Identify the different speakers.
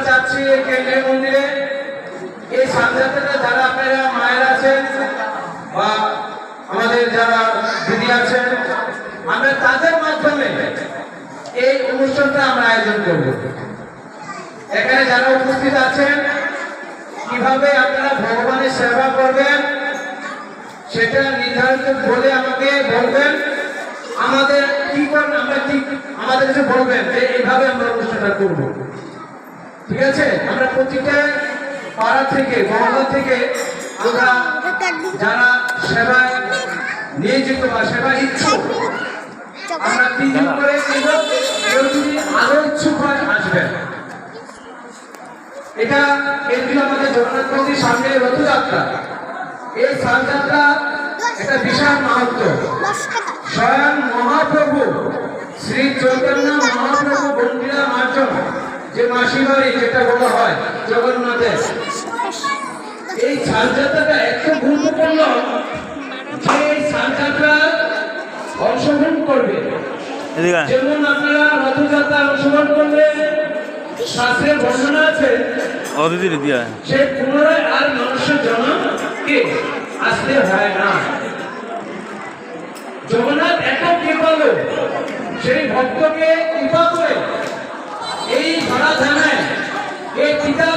Speaker 1: যাচ্ছি এই কেন্দ্রীয় মন্দিরে। এই সাথযাত্রাটা যারা আপনারা মায়েরা আছেন বা আমাদের যারা দিদি আছেন, আমরা তাদের মাধ্যমে এই অনুষ্ঠানটা আমরা আয়োজন করব। এখানে যারা উপস্থিত আছেন, কিভাবে আপনারা ভগবানের সেবা করবেন সেটা নির্ধারিত বলে আমাকে বলবেন। আমাদের কি করবেন, আমরা কি আমাদের কাছে বলবেন যে এইভাবে আমরা অনুষ্ঠানটা করব। ঠিক আছে? আমরা প্রতিটা পাড়া থেকে মহল্লা থেকে আমরা যারা সেবায় নিয়োজিত বা সেবা ইচ্ছুক, আমরা 3 দিন করে কেউ যদি আরো ইচ্ছুক হয় আসবেন। এটা কেন্দ্রীয় আমাদের জগন্নাথ মন্দির সামনে রথযাত্রা। এই সাথযাত্রা একটা বিশাল মাহাত্ম্য। স্বয়ং মহাপ্রভু শ্রী চৈতন্য মহাপ্রভু বন্দিরা মার্জন, যে মাসি বাড়ি যেটা বলা হয় জগন্নাথের, এই সাথযাত্রাটা এত গুরুত্বপূর্ণ যে এই সাথযাত্রা অংশগ্রহণ করবে। যেমন আপনারা রথযাত্রা অংশগ্রহণ করলে শাস্ত্রের বর্ণনা আছে সে পুনরায় আর মানুষের জন্মকে আসতে হয় না। জগন্নাথ এত কৃপালু, সেই ভক্তকে কৃপা করে এই ধরা ধানায় এই পিতা